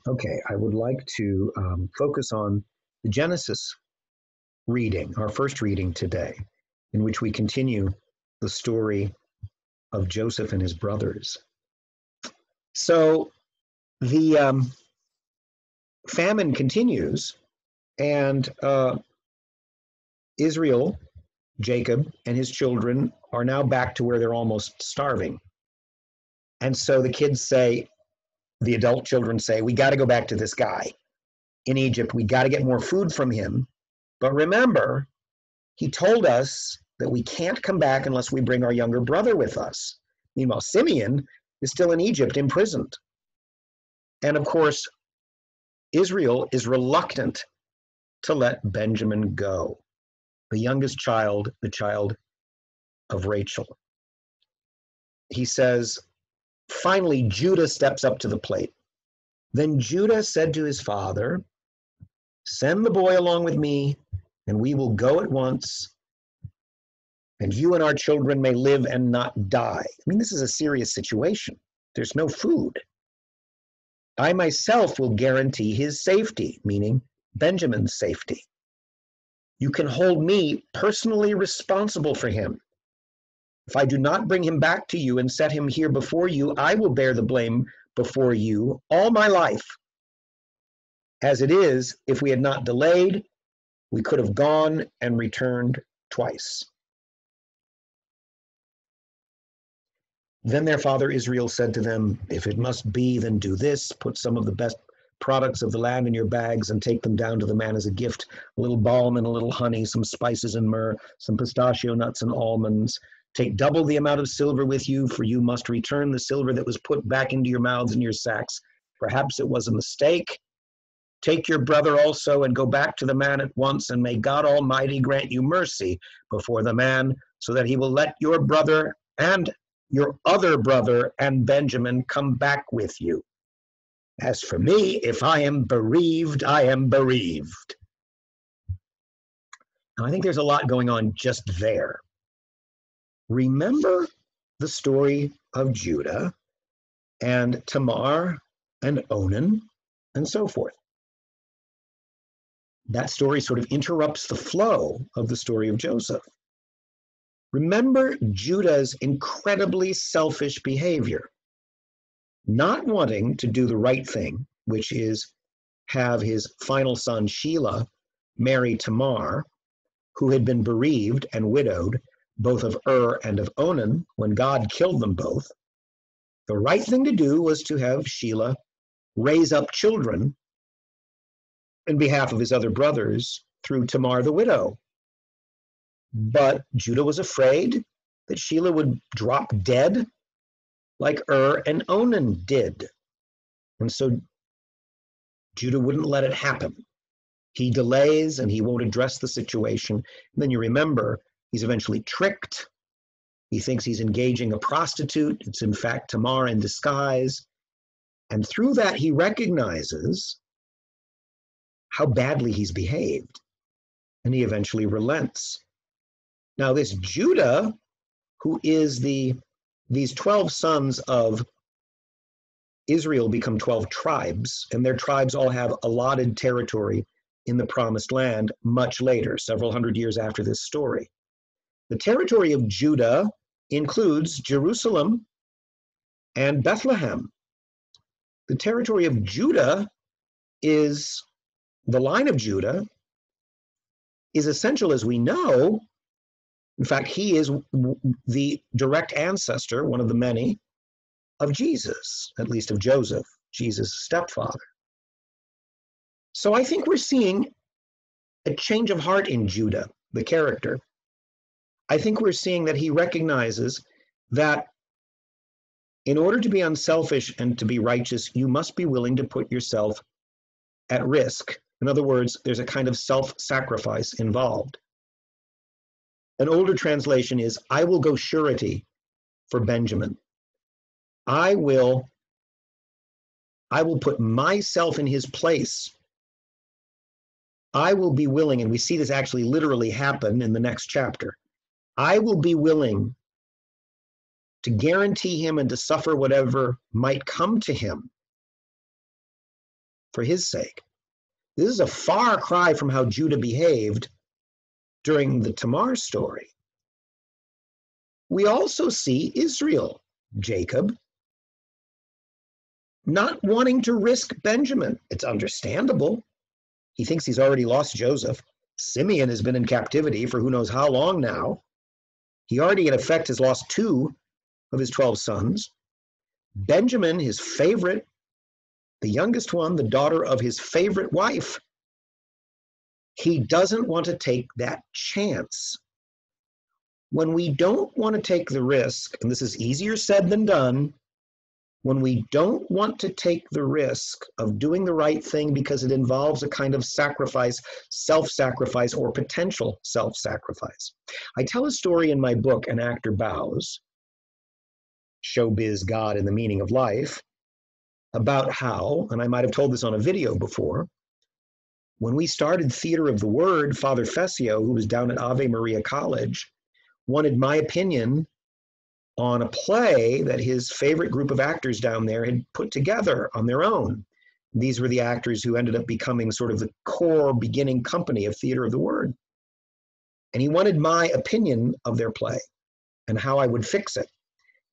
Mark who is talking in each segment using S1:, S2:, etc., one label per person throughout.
S1: Okay, I would like to focus on the Genesis reading, our first reading today, in which we continue the story of Joseph and his brothers. So the famine continues, and Israel, Jacob, and his children are now back to where they're almost starving. And so the kids say, the adult children say, we got to go back to this guy in Egypt. We got to get more food from him. But remember, he told us that we can't come back unless we bring our younger brother with us. Meanwhile, Simeon is still in Egypt, imprisoned. And of course, Israel is reluctant to let Benjamin go, the youngest child, the child of Rachel. He says, finally, Judah steps up to the plate. Then Judah said to his father, send the boy along with me, and we will go at once, and you and our children may live and not die. I mean, this is a serious situation. There's no food. I myself will guarantee his safety, meaning Benjamin's safety. You can hold me personally responsible for him. If I do not bring him back to you and set him here before you, I will bear the blame before you all my life. As it is, if we had not delayed, we could have gone and returned twice. Then their father Israel said to them, if it must be, then do this. Put some of the best products of the land in your bags and take them down to the man as a gift. A little balm and a little honey, some spices and myrrh, some pistachio nuts and almonds. Take double the amount of silver with you, for you must return the silver that was put back into your mouths and your sacks. Perhaps it was a mistake. Take your brother also and go back to the man at once, and may God Almighty grant you mercy before the man, so that he will let your brother and your other brother and Benjamin come back with you. As for me, if I am bereaved, I am bereaved. Now, I think there's a lot going on just there. Remember the story of Judah and Tamar and Onan and so forth. That story sort of interrupts the flow of the story of Joseph. Remember Judah's incredibly selfish behavior, not wanting to do the right thing, which is have his final son Shelah marry Tamar, who had been bereaved and widowed both of and of Onan when God killed them both. The right thing to do was to have Shelah raise up children in behalf of his other brothers through Tamar the widow. But Judah was afraid that Shelah would drop dead like and Onan did. And so Judah wouldn't let it happen. He delays and he won't address the situation. And then you remember, he's eventually tricked. He thinks he's engaging a prostitute. It's in fact Tamar in disguise. And through that, he recognizes how badly he's behaved. And he eventually relents. Now, this Judah, who is these 12 sons of Israel become 12 tribes, and their tribes all have allotted territory in the promised land much later, several hundred years after this story. The territory of Judah includes Jerusalem and Bethlehem. The territory of Judah is, the line of Judah is essential as we know. In fact, he is the direct ancestor, one of the many, of Jesus, at least of Joseph, Jesus' stepfather. So I think we're seeing a change of heart in Judah, the character. I think we're seeing that he recognizes that in order to be unselfish and to be righteous, you must be willing to put yourself at risk. In other words, there's a kind of self-sacrifice involved. An older translation is, I will go surety for Benjamin. I will put myself in his place. I will be willing, and we see this actually literally happen in the next chapter. I will be willing to guarantee him and to suffer whatever might come to him for his sake. This is a far cry from how Judah behaved during the Tamar story. We also see Israel, Jacob, not wanting to risk Benjamin. It's understandable. He thinks he's already lost Joseph. Simeon has been in captivity for who knows how long now. He already, in effect, has lost 2 of his 12 sons. Benjamin, his favorite, the youngest one, the daughter of his favorite wife, he doesn't want to take that chance. When we don't want to take the risk, and this is easier said than done, when we don't want to take the risk of doing the right thing because it involves a kind of sacrifice, self-sacrifice, or potential self-sacrifice. I tell a story in my book, An Actor Bows, Showbiz, God, and the Meaning of Life, about how, and I might have told this on a video before, when we started Theater of the Word, Father Fessio, who was down at Ave Maria College, wanted my opinion on a play that his favorite group of actors down there had put together on their own. These were the actors who ended up becoming sort of the core beginning company of Theater of the Word. And he wanted my opinion of their play and how I would fix it.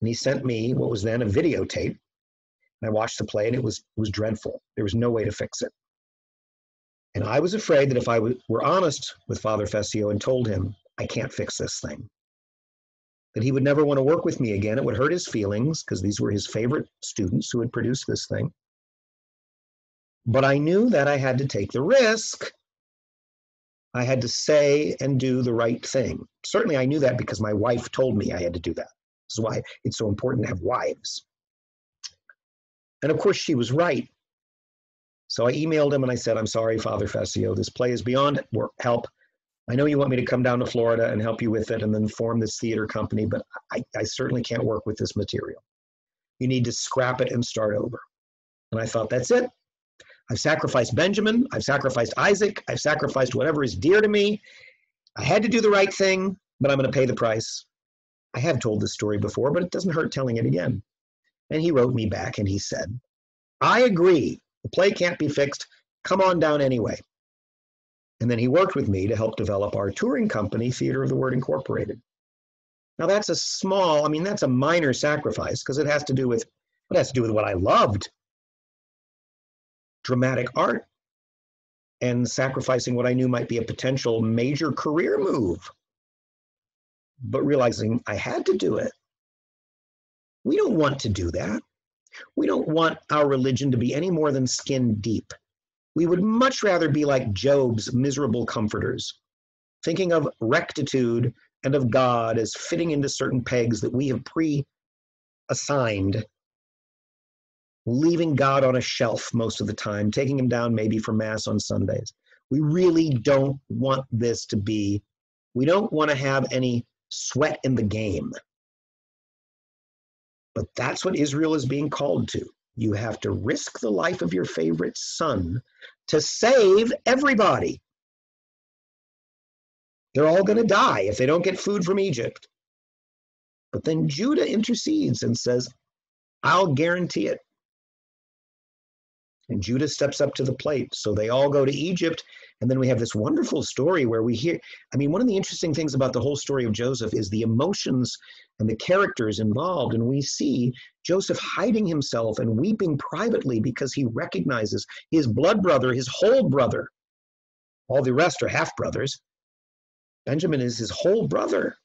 S1: And he sent me what was then a videotape. And I watched the play, and it was dreadful. There was no way to fix it. And I was afraid that if I were honest with Father Fessio and told him, I can't fix this thing, that he would never want to work with me again. It would hurt his feelings, because these were his favorite students who had produced this thing. But I knew that I had to take the risk. I had to say and do the right thing. Certainly I knew that because my wife told me I had to do that. This is why it's so important to have wives. And of course she was right. So I emailed him and I said, I'm sorry, Father Fessio, this play is beyond help. I know you want me to come down to Florida and help you with it and then form this theater company, but I certainly can't work with this material. You need to scrap it and start over. And I thought, that's it. I've sacrificed Benjamin. I've sacrificed Isaac. I've sacrificed whatever is dear to me. I had to do the right thing, but I'm going to pay the price. I have told this story before, but it doesn't hurt telling it again. And he wrote me back and he said, I agree. The play can't be fixed. Come on down anyway. And then he worked with me to help develop our touring company, Theater of the Word Incorporated. Now that's that's a minor sacrifice because it has to do with what I loved. Dramatic art, and sacrificing what I knew might be a potential major career move. But realizing I had to do it. We don't want to do that. We don't want our religion to be any more than skin deep. We would much rather be like Job's miserable comforters, thinking of rectitude and of God as fitting into certain pegs that we have pre-assigned, leaving God on a shelf most of the time, taking him down maybe for Mass on Sundays. We really don't want this to be, we don't want to have any sweat in the game. But that's what Israel is being called to. You have to risk the life of your favorite son to save everybody. They're all going to die if they don't get food from Egypt. But then Judah intercedes and says, I'll guarantee it. And Judah steps up to the plate. So they all go to Egypt. And then we have this wonderful story where we hear, one of the interesting things about the whole story of Joseph is the emotions and the characters involved. And we see Joseph hiding himself and weeping privately because he recognizes his blood brother, his whole brother. All the rest are half brothers. Benjamin is his whole brother.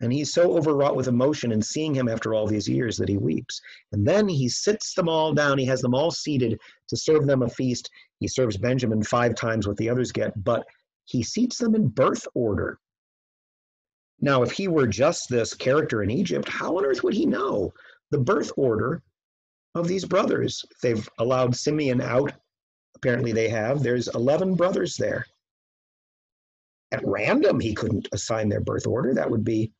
S1: And he's so overwrought with emotion in seeing him after all these years that he weeps. And then he sits them all down. He has them all seated to serve them a feast. He serves Benjamin 5 times what the others get, but he seats them in birth order. Now, if he were just this character in Egypt, how on earth would he know the birth order of these brothers? If they've allowed Simeon out, apparently they have. There's 11 brothers there. At random, he couldn't assign their birth order. That would be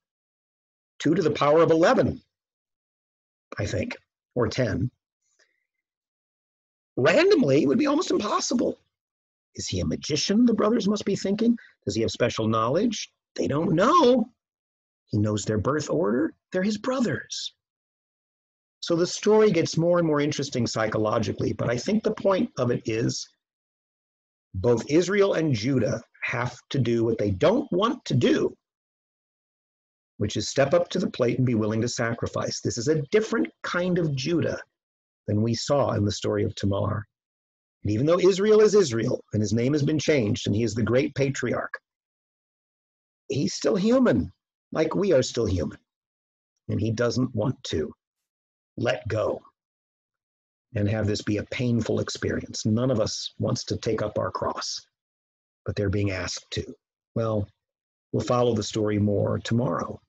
S1: 2 to the power of 11, I think, or 10. Randomly would be almost impossible. Is he a magician, the brothers must be thinking? Does he have special knowledge? They don't know. He knows their birth order. They're his brothers. So the story gets more and more interesting psychologically, but I think the point of it is both Israel and Judah have to do what they don't want to do, which is step up to the plate and be willing to sacrifice. This is a different kind of Judah than we saw in the story of Tamar. And even though Israel is Israel, and his name has been changed, and he is the great patriarch, he's still human, like we are still human. And he doesn't want to let go and have this be a painful experience. None of us wants to take up our cross, but they're being asked to. Well, we'll follow the story more tomorrow.